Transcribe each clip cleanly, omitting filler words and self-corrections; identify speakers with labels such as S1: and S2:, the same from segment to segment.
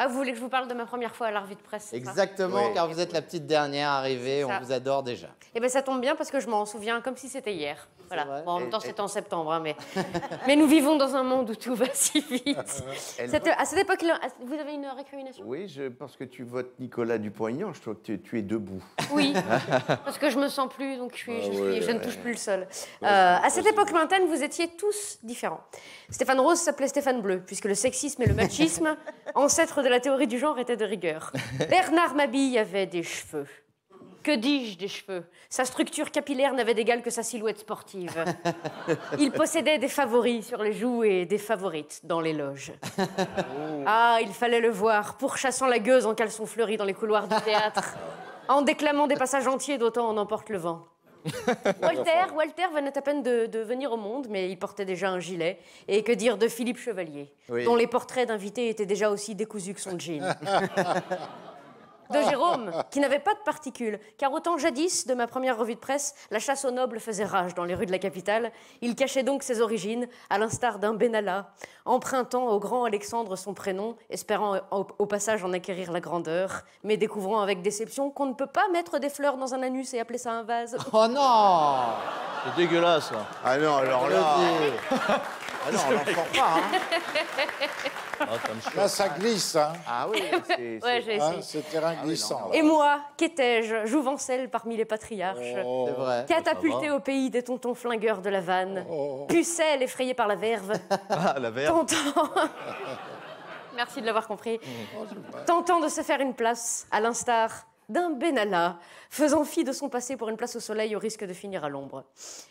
S1: Ah, vous voulez que je vous parle de ma première fois à la revue de presse?
S2: Exactement, oui. Car vous êtes la petite dernière arrivée, on vous adore déjà.
S1: Eh bien, ça tombe bien parce que je m'en souviens comme si c'était hier. Voilà. Bon, en même temps, c'était en septembre, hein, mais nous vivons dans un monde où tout va si vite. À cette époque-là, vous avez une récrimination?
S3: Oui, parce que tu votes Nicolas Dupont-Aignan, je trouve que tu es debout.
S1: Oui, parce que je me sens plus, donc je ne touche plus le sol. À cette époque lointaine, vous étiez tous différents. Stéphane Rose s'appelait Stéphane Bleu, puisque le sexisme et le machisme, ancêtres de la théorie du genre, étaient de rigueur. Bernard Mabille avait des cheveux. Que dis-je des cheveux? Sa structure capillaire n'avait d'égal que sa silhouette sportive. Il possédait des favoris sur les joues et des favorites dans les loges. Ah, il fallait le voir, pourchassant la gueuse en caleçon fleuri dans les couloirs du théâtre, en déclamant des passages entiers d'Autant en emporte le vent. Walter venait à peine de venir au monde, mais il portait déjà un gilet. Et que dire de Philippe Chevalier, dont les portraits d'invités étaient déjà aussi décousus que son jean. De Jérôme, qui n'avait pas de particules, car autant jadis, de ma première revue de presse, la chasse aux nobles faisait rage dans les rues de la capitale, il cachait donc ses origines, à l'instar d'un Benalla, empruntant au grand Alexandre son prénom, espérant au passage en acquérir la grandeur, mais découvrant avec déception qu'on ne peut pas mettre des fleurs dans un anus et appeler ça un vase.
S2: Oh non!
S4: C'est dégueulasse, là.
S3: Ah non, alors là...
S2: Ah non, on n'en sort pas, hein.
S5: Là, ça glisse, hein.
S3: Ah oui,
S5: c'est terrain glissant.
S1: Et moi, qu'étais-je, jouvencelle parmi les patriarches,
S2: C'est vrai.
S1: catapultée au pays des tontons flingueurs de la vanne, pucelle effrayée par la verve,
S4: la verve.
S1: Merci de l'avoir compris, tentant de se faire une place, à l'instar d'un Benalla, faisant fi de son passé pour une place au soleil au risque de finir à l'ombre.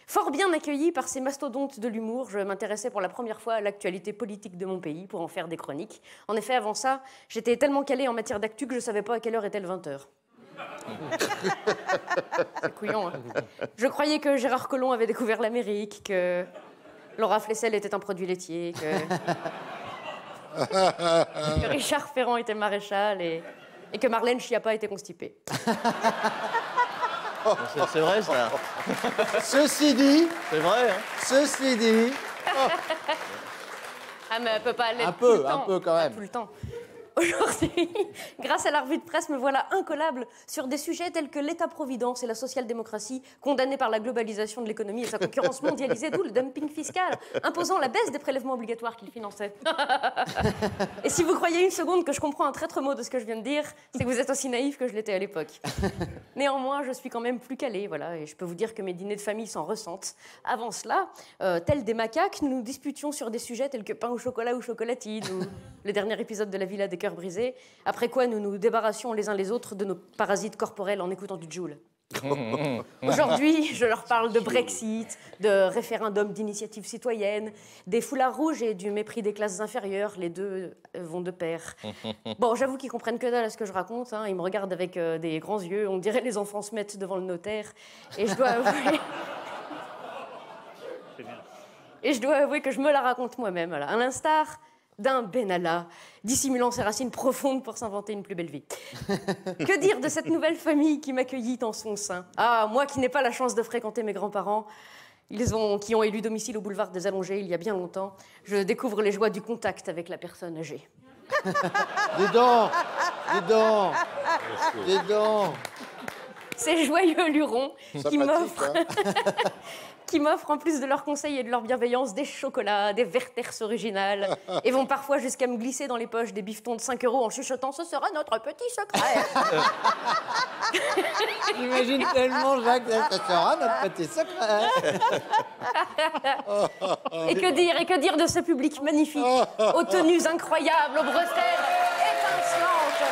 S1: Fort bien accueilli par ces mastodontes de l'humour, je m'intéressais pour la première fois à l'actualité politique de mon pays pour en faire des chroniques. En effet, avant ça, j'étais tellement calée en matière d'actu que je ne savais pas à quelle heure était le 20h. C'est couillon, hein. Je croyais que Gérard Collomb avait découvert l'Amérique, que Laura Flessel était un produit laitier, que Richard Ferrand était maréchal et que Marlène Schiappa était constipée.
S4: C'est vrai, ça.
S2: Ceci dit...
S4: C'est vrai, hein.
S2: Ceci dit...
S1: Ah, mais elle peut pas l'être
S2: un peu quand même.
S1: Pas tout le temps. Aujourd'hui, grâce à la revue de presse, me voilà incollable sur des sujets tels que l'État-providence et la social-démocratie, condamnés par la globalisation de l'économie et sa concurrence mondialisée, d'où le dumping fiscal, imposant la baisse des prélèvements obligatoires qu'il finançait. Et si vous croyez une seconde que je comprends un traître mot de ce que je viens de dire, c'est que vous êtes aussi naïf que je l'étais à l'époque. Néanmoins, je suis quand même plus calée, voilà, et je peux vous dire que mes dîners de famille s'en ressentent. Avant cela, tels des macaques, nous nous disputions sur des sujets tels que pain au chocolat ou chocolatine, ou le dernier épisode de La Villa des Cœurs brisés, après quoi nous nous débarrassions les uns les autres de nos parasites corporels en écoutant du Joule. Aujourd'hui, je leur parle de Brexit, de référendum d'initiative citoyenne, des foulards rouges et du mépris des classes inférieures. Les deux vont de pair. Bon, j'avoue qu'ils comprennent que dalle à ce que je raconte, hein. Ils me regardent avec des grands yeux. On dirait les enfants se mettent devant le notaire. Et je dois avouer que je me la raconte moi-même, voilà. À l'instar d'un Benalla, dissimulant ses racines profondes pour s'inventer une plus belle vie. Que dire de cette nouvelle famille qui m'accueillit en son sein? Ah, moi qui n'ai pas la chance de fréquenter mes grands-parents, qui ont élu domicile au boulevard des Allongés il y a bien longtemps, je découvre les joies du contact avec la personne âgée.
S2: Dis donc.
S1: Ces joyeux lurons qui m'offrent...
S5: Hein.
S1: qui m'offrent, en plus de leurs conseils et de leur bienveillance, des chocolats, des Werthers originales, et vont parfois jusqu'à me glisser dans les poches des bifetons de 5 € en chuchotant « Ce sera notre petit secret !»
S2: J'imagine tellement, Jacques, ça sera notre petit secret.
S1: Et que dire de ce public magnifique, aux tenues incroyables, aux bretelles étincelantes.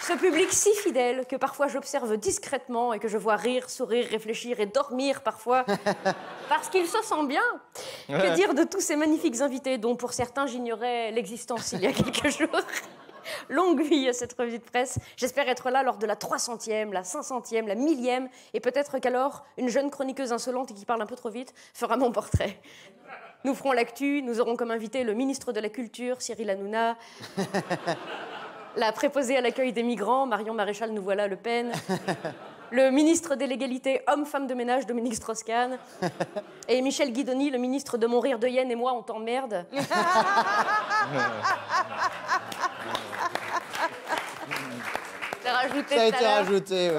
S1: Ce public si fidèle que parfois j'observe discrètement et que je vois rire, sourire, réfléchir et dormir parfois parce qu'il se sent bien. Que dire de tous ces magnifiques invités dont pour certains j'ignorais l'existence il y a quelques jours. Longue vie à cette revue de presse. J'espère être là lors de la 300e, la 500e, la 1000e et peut-être qu'alors une jeune chroniqueuse insolente et qui parle un peu trop vite fera mon portrait. Nous ferons l'actu, nous aurons comme invité le ministre de la Culture, Cyril Hanouna. La préposée à l'accueil des migrants, Marion Maréchal Nous voilà Le Pen. le ministre de l'égalité homme-femme de ménage, Dominique Strauss-Kahn. Et Michel Guidoni, le ministre de Mon rire de hyène et moi, on t'emmerde.
S6: Ça a été rajouté,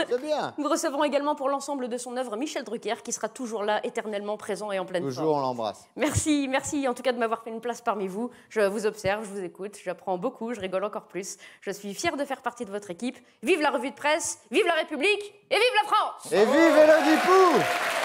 S6: c'est bien.
S1: Nous recevrons également pour l'ensemble de son œuvre Michel Drucker, qui sera toujours là, éternellement présent et en pleine forme.
S6: Toujours, on l'embrasse.
S1: Merci en tout cas de m'avoir fait une place parmi vous. Je vous observe, je vous écoute, j'apprends beaucoup, je rigole encore plus. Je suis fière de faire partie de votre équipe. Vive la revue de presse, vive la République et vive la France!
S6: Et vive Élodie Pou!